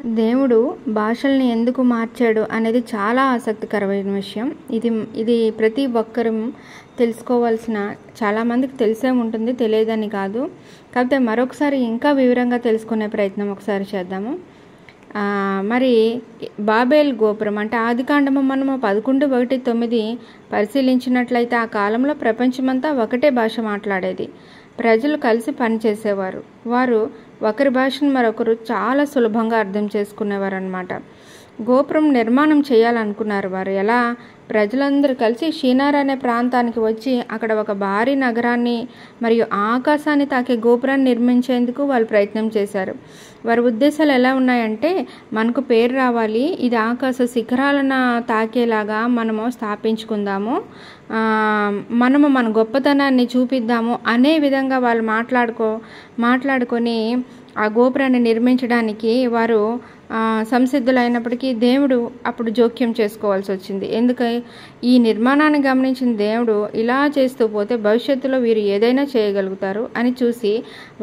దేవుడు భాషల్ని ఎందుకు మార్చాడు అనేది చాలా ఆసక్తికరమైన విషయం. ఇది ప్రతి ఒక్కరూ తెలుసుకోవాల్సిన, చాలామందికి తెలిసే ఉంటుంది, తెలియదని కాదు. కాకపోతే మరొకసారి ఇంకా వివరంగా తెలుసుకునే ప్రయత్నం ఒకసారి చేద్దాము. మరి బాబేల్ గోపురం అంటే ఆదికాండము మనము 11:1-9 పరిశీలించినట్లయితే ఆ కాలంలో ప్రపంచమంతా ఒకటే భాష మాట్లాడేది. ప్రజలు కలిసి పనిచేసేవారు. వారు ఒకరి భాషను మరొకరు చాలా సులభంగా అర్థం చేసుకునేవారు అన్నమాట. గోపురం నిర్మాణం చేయాలనుకున్నారు వారు. ఎలా? ప్రజలందరూ కలిసి షీనార్ అనే ప్రాంతానికి వచ్చి అక్కడ ఒక భారీ నగరాన్ని మరియు ఆకాశాన్ని తాకే గోపురాన్ని నిర్మించేందుకు వాళ్ళు ప్రయత్నం చేశారు. వారి ఉద్దేశాలు ఎలా ఉన్నాయంటే, మనకు పేరు రావాలి, ఇది ఆకాశ శిఖరాలను తాకేలాగా మనము స్థాపించుకుందాము, మనము మన గొప్పతనాన్ని చూపిద్దాము అనే విధంగా వాళ్ళు మాట్లాడుకొని ఆ గోపురాన్ని నిర్మించడానికి వారు సంసిద్ధులైనప్పటికీ దేవుడు అప్పుడు జోక్యం చేసుకోవాల్సి వచ్చింది. ఈ నిర్మాణాన్ని గమనించిన దేవుడు ఇలా చేస్తూ పోతే భవిష్యత్తులో వీరు ఏదైనా చేయగలుగుతారు అని చూసి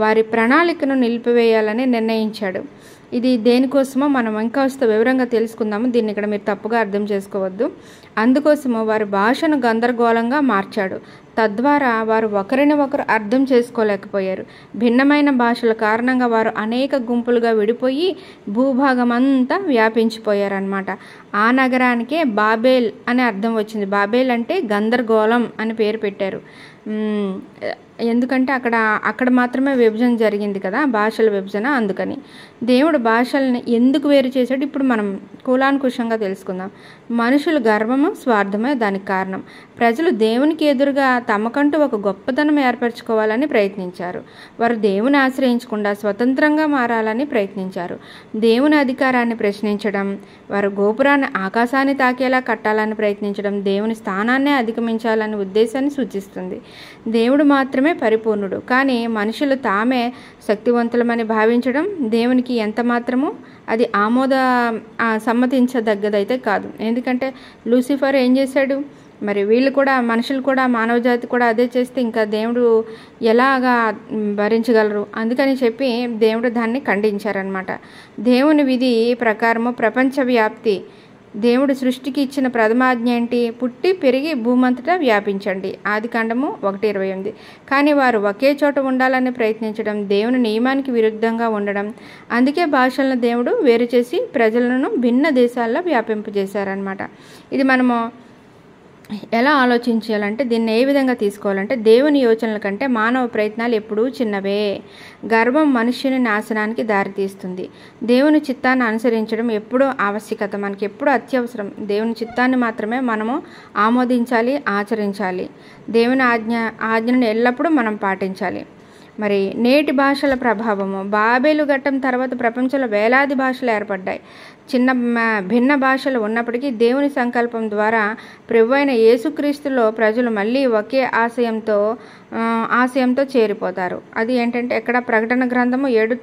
వారి ప్రణాళికను నిలిపివేయాలని నిర్ణయించాడు. ఇది దేనికోసమో మనం ఇంకా వివరంగా తెలుసుకుందాము. దీన్ని ఇక్కడ మీరు తప్పుగా అర్థం చేసుకోవద్దు. అందుకోసము వారి భాషను గందరగోళంగా మార్చాడు. తద్వారా వారు ఒకరిని ఒకరు అర్థం చేసుకోలేకపోయారు. భిన్నమైన భాషల కారణంగా వారు అనేక గుంపులుగా విడిపోయి భూభాగం అంతా వ్యాపించిపోయారన్నమాట. ఆ నగరానికే బాబేల్ అనే అర్థం వచ్చింది. బాబేల్ అంటే గందరగోళం అని పేరు పెట్టారు. ఎందుకంటే అక్కడ మాత్రమే విభజన జరిగింది కదా, భాషల విభజన. అందుకని దేవుడు భాషల్ని ఎందుకు వేరు చేశాడు ఇప్పుడు మనం కూలాంకుషంగా తెలుసుకుందాం. మనుషుల గర్వము, స్వార్థమే దానికి కారణం. ప్రజలు దేవునికి ఎదురుగా తమకంటూ ఒక గొప్పతనం ఏర్పరచుకోవాలని ప్రయత్నించారు. వారు దేవుని ఆశ్రయించకుండా స్వతంత్రంగా మారాలని ప్రయత్నించారు. దేవుని అధికారాన్ని ప్రశ్నించడం, వారు గోపురాన్ని ఆకాశాన్ని తాకేలా కట్టాలని ప్రయత్నించడం దేవుని స్థానాన్నే అధిగమించాలని ఉద్దేశాన్ని సూచిస్తుంది. దేవుడు మాత్రమే పరిపూర్ణుడు, కానీ మనుషులు తామే శక్తివంతులమని భావించడం దేవునికి ఎంత మాత్రమూ అది సమ్మతించదగ్గదైతే కాదు. ఎందుకంటే లూసిఫర్ ఏం చేశాడు? మరి వీళ్ళు కూడా, మనుషులు కూడా, మానవజాతి కూడా అదే చేస్తే ఇంకా దేవుడు ఎలాగా భరించగలరు? అందుకని చెప్పి దేవుడు దాన్ని ఖండించారనమాట. దేవుని విధి ప్రకారము ప్రపంచవ్యాప్తి, దేవుడు సృష్టికి ఇచ్చిన ప్రథమాజ్ఞ ఏంటి? పుట్టి పెరిగి భూమంతటా వ్యాపించండి, ఆదికాండము 1:28. కానీ వారు ఒకే చోట ఉండాలని ప్రయత్నించడం దేవుని నియమానికి విరుద్ధంగా ఉండడం. అందుకే భాషలను దేవుడు వేరు చేసి ప్రజలను భిన్న దేశాల్లో వ్యాపింపజేశారనమాట. ఇది మనము ఎలా ఆలోచించాలంటే, దీన్ని ఏ విధంగా తీసుకోవాలంటే, దేవుని యోచనల కంటే మానవ ప్రయత్నాలు ఎప్పుడూ చిన్నవే. గర్వం మనుష్యుని నాశనానికి దారితీస్తుంది. దేవుని చిత్తాన్ని అనుసరించడం ఎప్పుడూ ఆవశ్యకత, మనకి ఎప్పుడూ అత్యవసరం. దేవుని చిత్తాన్ని మాత్రమే మనము ఆమోదించాలి, ఆచరించాలి. దేవుని ఆజ్ఞను ఎల్లప్పుడూ మనం పాటించాలి. మరి నేటి భాషల ప్రభావము. బాబేలు ఘట్టం తర్వాత ప్రపంచంలో వేలాది భాషలు ఏర్పడ్డాయి. భిన్న భాషలు ఉన్నప్పటికీ దేవుని సంకల్పం ద్వారా ప్రభువైన యేసుక్రీస్తులో ప్రజలు మళ్ళీ ఒకే ఆశయంతో చేరిపోతారు. అది ఏంటంటే, ఎక్కడ? ప్రకటన గ్రంథము 7